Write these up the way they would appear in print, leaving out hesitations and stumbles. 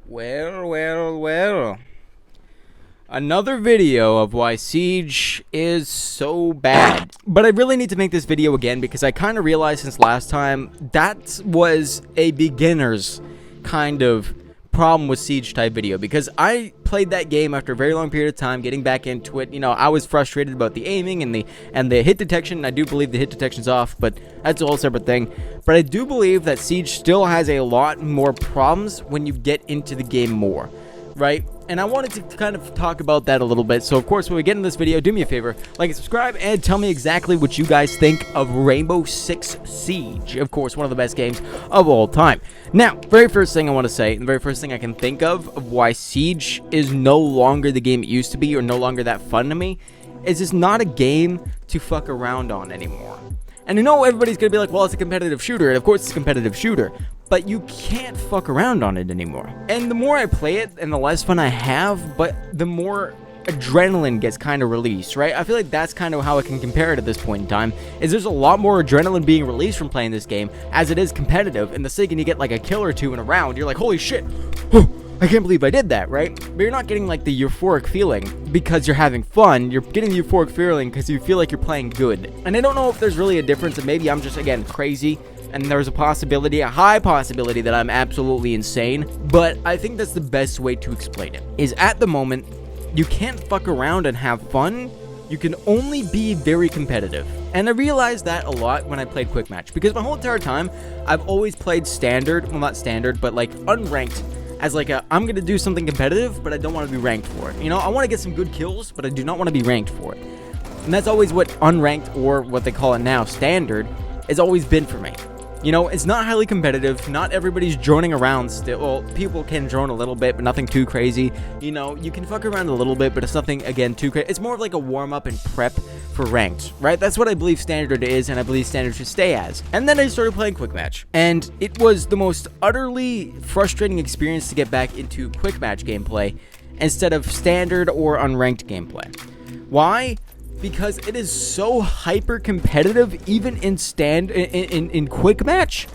Well. Another video of why Siege is so bad. But I really need to make this video again because I kind of realized since last time that was a beginner's kind of problem with Siege type video, because I played that game after a very long period of time, getting back into it. You know, I was frustrated about the aiming and the hit detection. I do believe the hit detection's off, but that's a whole separate thing. But I do believe that Siege still has a lot more problems when you get into the game more, right? And I wanted to kind of talk about that a little bit. So of course, when we get in this video, do me a favor, like and subscribe, and tell me exactly what you guys think of Rainbow Six Siege. Of course, one of the best games of all time. Now, very first thing I want to say, and the very first thing I can think of why Siege is no longer the game it used to be, or no longer that fun to me, is it's not a game to fuck around on anymore. And I know everybody's going to be like, well, it's a competitive shooter, and of course it's a competitive shooter, but you can't fuck around on it anymore. And the more I play it, and the less fun I have, but the more adrenaline gets kind of released, right? I feel like that's kind of how I can compare it at this point in time, is there's a lot more adrenaline being released from playing this game, as it is competitive, and the second you get like a kill or two in a round, you're like, holy shit, I can't believe I did that, right? But you're not getting like the euphoric feeling because you're having fun. You're getting the euphoric feeling because you feel like you're playing good. And I don't know if there's really a difference, and maybe I'm just, again, crazy, and there's a possibility, a high possibility, that I'm absolutely insane. But I think that's the best way to explain it, is at the moment, you can't fuck around and have fun. You can only be very competitive. And I realized that a lot when I played Quick Match, because my whole entire time, I've always played standard, well, not standard, but like unranked, as like I'm gonna do something competitive, but I don't want to be ranked for it. You know, I want to get some good kills, but I do not want to be ranked for it. And that's always what unranked, or what they call it now, standard, has always been for me. You know, it's not highly competitive. Not everybody's droning around still. Well, people can drone a little bit, but nothing too crazy. You know, you can fuck around a little bit, but it's nothing, again, too crazy. It's more of like a warm-up and prep for ranked, right? That's what I believe standard is, and I believe standard should stay as. And then I started playing Quick Match, and it was the most utterly frustrating experience to get back into Quick Match gameplay instead of standard or unranked gameplay. Why? Because it is so hyper competitive, even in Quick Match,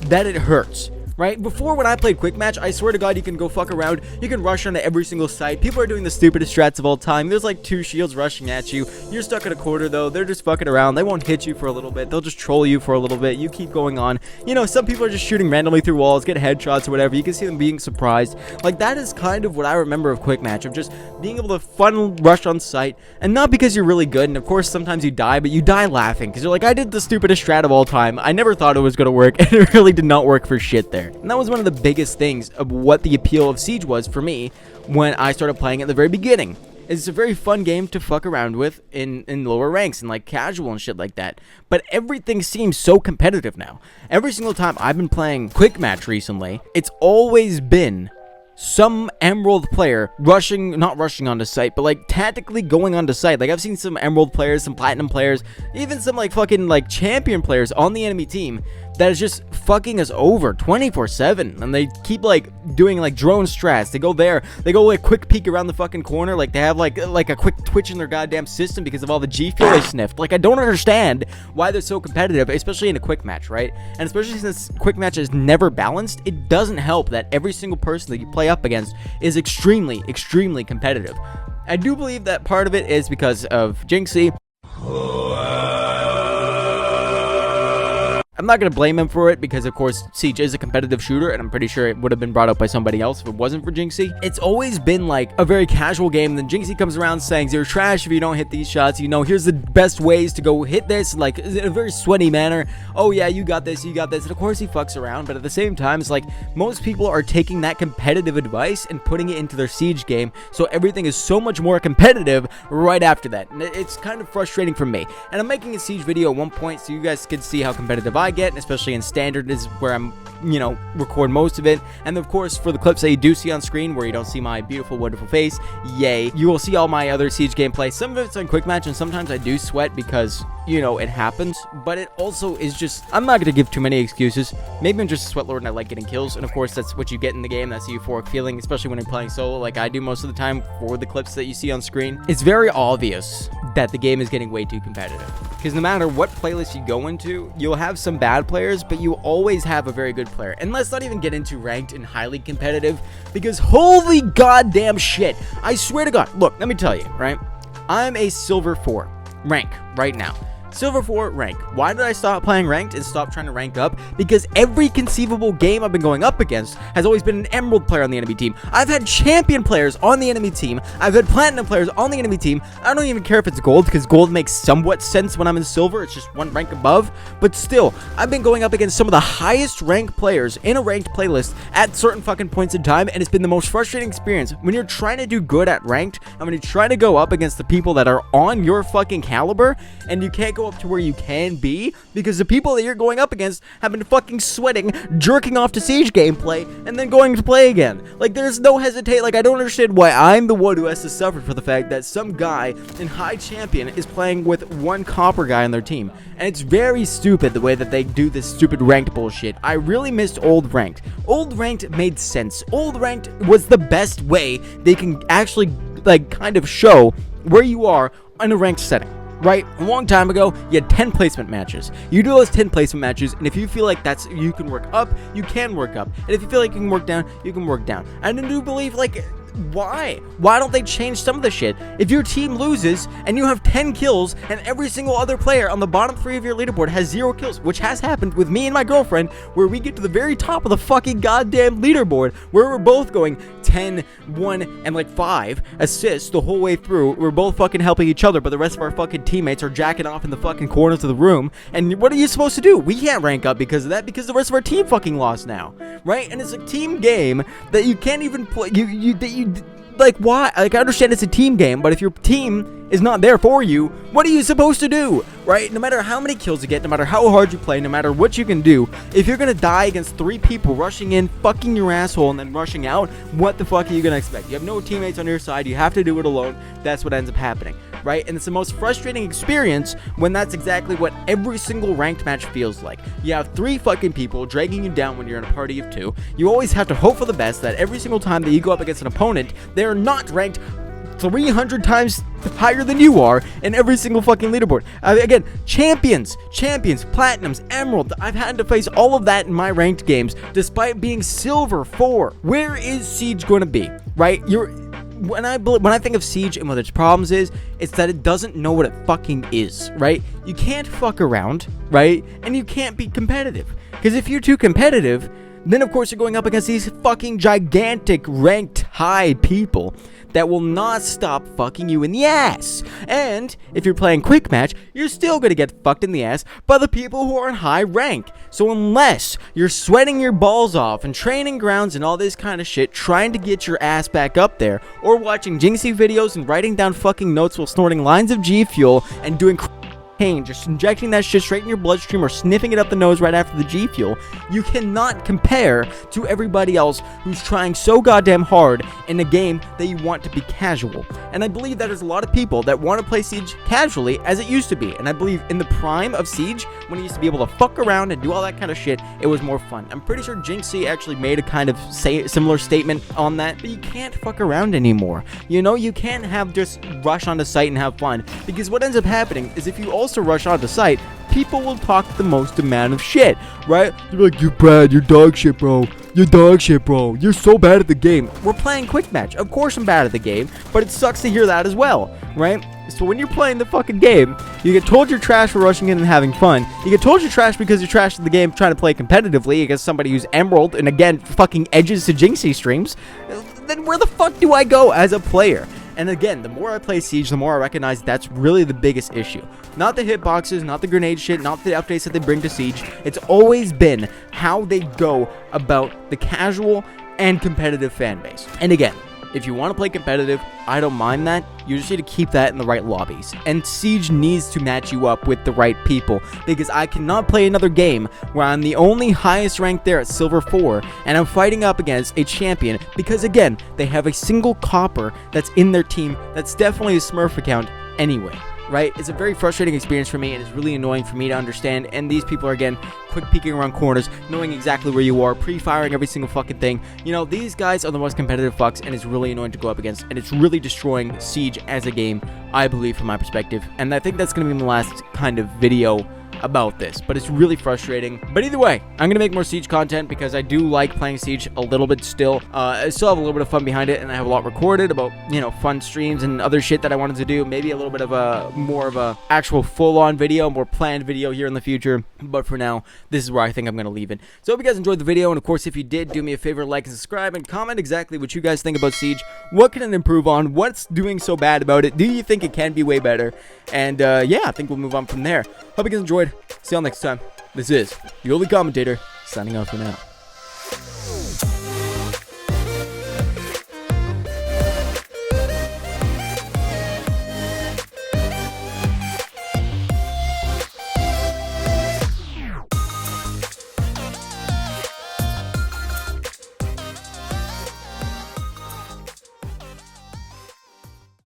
that it hurts. Right? Before, when I played Quick Match, I swear to God, you can go fuck around. You can rush onto every single site. People are doing the stupidest strats of all time. There's like 2 shields rushing at you. You're stuck in a corner, though. They're just fucking around. They won't hit you for a little bit. They'll just troll you for a little bit. You keep going on. You know, some people are just shooting randomly through walls, get headshots or whatever. You can see them being surprised. Like, that is kind of what I remember of Quick Match, of just being able to fun rush on site. And not because you're really good. And of course, sometimes you die, but you die laughing. Because you're like, I did the stupidest strat of all time. I never thought it was going to work. And it really did not work for shit there. And that was one of the biggest things of what the appeal of Siege was for me when I started playing at the very beginning. It's a very fun game to fuck around with in lower ranks and like casual and shit like that. But everything seems so competitive now. Every single time I've been playing Quick Match recently, it's always been some Emerald player not rushing onto site, but like tactically going onto site. Like, I've seen some Emerald players, some Platinum players, even some like fucking like Champion players on the enemy team that is just fucking us over 24/7, and they keep like doing like drone strats. They go there, they go like quick peek around the fucking corner, like they have like a quick twitch in their goddamn system because of all the G fuel they sniffed. Like, I don't understand why they're so competitive, especially in a Quick Match, right? And especially since Quick Match is never balanced, it doesn't help that every single person that you play up against is extremely competitive. I do believe that part of it is because of Jinxie. I'm not going to blame him for it because, of course, Siege is a competitive shooter, and I'm pretty sure it would have been brought up by somebody else if it wasn't for Jinxie. It's always been like a very casual game, and then Jinxie comes around saying, you're trash if you don't hit these shots, you know, here's the best ways to go hit this, like, in a very sweaty manner. Oh yeah, you got this, and of course he fucks around, but at the same time, it's like, most people are taking that competitive advice and putting it into their Siege game, so everything is so much more competitive right after that, and it's kind of frustrating for me. And I'm making a Siege video at one point so you guys can see how competitive I get, especially in standard is where I'm, you know, record most of it. And of course, for the clips that you do see on screen where you don't see my beautiful, wonderful face, yay, you will see all my other Siege gameplay. Some of it's on Quick Match, and sometimes I do sweat because, you know, it happens, but it also is just, I'm not going to give too many excuses. Maybe I'm just a sweat lord and I like getting kills, and of course that's what you get in the game. That's the euphoric feeling, especially when you're playing solo like I do most of the time for the clips that you see on screen. It's very obvious that the game is getting way too competitive, because no matter what playlist you go into, you'll have some some bad players, but you always have a very good player. And let's not even get into ranked and highly competitive, because holy goddamn shit, I swear to God, look, let me tell you, right? I'm a silver 4 rank right now. Silver 4 rank. Why did I stop playing ranked and stop trying to rank up? Because every conceivable game I've been going up against has always been an emerald player on the enemy team. I've had champion players on the enemy team. I've had platinum players on the enemy team. I don't even care if it's gold, because gold makes somewhat sense when I'm in silver. It's just one rank above. But still, I've been going up against some of the highest ranked players in a ranked playlist at certain fucking points in time, and it's been the most frustrating experience when you're trying to do good at ranked, and when you're trying to go up against the people that are on your fucking caliber, and you can't go up to where you can be because the people that you're going up against have been fucking sweating, jerking off to Siege gameplay, and then going to play again. Like, there's no hesitate. Like, I don't understand why I'm the one who has to suffer for the fact that some guy in high champion is playing with one copper guy on their team. And it's very stupid the way that they do this stupid ranked bullshit. I really missed old ranked. Old ranked made sense. Old ranked was the best way they can actually, like, kind of show where you are in a ranked setting. Right, a long time ago, you had 10 placement matches. You do those 10 placement matches, and if you feel like you can work up, you can work up. And if you feel like you can work down, you can work down. And I do believe, like, why? Why don't they change some of the shit? If your team loses and you have 10 kills and every single other player on the bottom 3 of your leaderboard has 0 kills, which has happened with me and my girlfriend, where we get to the very top of the fucking goddamn leaderboard, where we're both going 10, 1, and like 5 assists the whole way through. We're both fucking helping each other, but the rest of our fucking teammates are jacking off in the fucking corners of the room. And what are you supposed to do? We can't rank up because of that, because the rest of our team fucking lost now, right? And it's a team game that you can't even play. Like, why? Like, I understand it's a team game, but if your team is not there for you, what are you supposed to do, right? No matter how many kills you get, no matter how hard you play, no matter what you can do, if you're gonna die against 3 people rushing in, fucking your asshole, and then rushing out, what the fuck are you gonna expect? You have no teammates on your side, you have to do it alone. That's what ends up happening, right? And it's the most frustrating experience when that's exactly what every single ranked match feels like. You have 3 fucking people dragging you down when you're in a party of 2. You always have to hope for the best that every single time that you go up against an opponent, they're not ranked 300 times higher than you are in every single fucking leaderboard. Again, champions, platinums, emerald. I've had to face all of that in my ranked games despite being silver 4. Where is Siege going to be, right? When I think of Siege and what its problems is, it's that it doesn't know what it fucking is, right? You can't fuck around, right? And you can't be competitive. Because if you're too competitive, then of course you're going up against these fucking gigantic ranked high people that will not stop fucking you in the ass. And if you're playing quick match, you're still gonna get fucked in the ass by the people who are in high rank. So unless you're sweating your balls off and training grounds and all this kind of shit, trying to get your ass back up there, or watching Jinxie videos and writing down fucking notes while snorting lines of G Fuel and doing pain, just injecting that shit straight in your bloodstream or sniffing it up the nose right after the G Fuel, you cannot compare to everybody else who's trying so goddamn hard in a game that you want to be casual. And I believe that there's a lot of people that want to play Siege casually as it used to be. And I believe in the prime of Siege, when you used to be able to fuck around and do all that kind of shit, it was more fun. I'm pretty sure Jinxie actually made a kind of similar statement on that, but you can't fuck around anymore. You know, you can't have just rush onto site and have fun, because what ends up happening is if you also rush onto site, people will talk the most amount of shit, right? You're like, you're bad, you're dog shit, bro. You're dog shit, bro. You're so bad at the game. We're playing quick match. Of course I'm bad at the game, but it sucks to hear that as well, right? So when you're playing the fucking game, you get told you're trash for rushing in and having fun. You get told you're trash because you're trash at the game trying to play competitively against somebody who's emerald and again fucking edges to Jinxie streams. Then where the fuck do I go as a player? And again, the more I play Siege, the more I recognize that's really the biggest issue. Not the hitboxes, not the grenade shit, not the updates that they bring to Siege. It's always been how they go about the casual and competitive fan base. And again, if you want to play competitive, I don't mind that. You just need to keep that in the right lobbies. And Siege needs to match you up with the right people, because I cannot play another game where I'm the only highest ranked there at Silver 4, and I'm fighting up against a champion, because again, they have a single copper that's in their team that's definitely a Smurf account anyway. Right? It's a very frustrating experience for me, and it's really annoying for me to understand. And these people are, again, quick peeking around corners, knowing exactly where you are, pre-firing every single fucking thing. You know, these guys are the most competitive fucks, and it's really annoying to go up against, and it's really destroying Siege as a game, I believe, from my perspective. And I think that's going to be my last kind of video about this, but it's really frustrating. But either way, I'm gonna make more Siege content because I do like playing Siege a little bit still. I still have a little bit of fun behind it, and I have a lot recorded about, you know, fun streams and other shit that I wanted to do. Maybe a little bit of a more of a actual full-on video, more planned video here in the future. But for now, this is where I think I'm gonna leave it. So I hope you guys enjoyed the video, and of course, if you did, do me a favor, like and subscribe, and comment exactly what you guys think about Siege. What can it improve on? What's doing so bad about it? Do you think it can be way better? And yeah, I think we'll move on from there. Hope you guys enjoyed. See y'all next time. This is the Holy Commentator, signing off for now.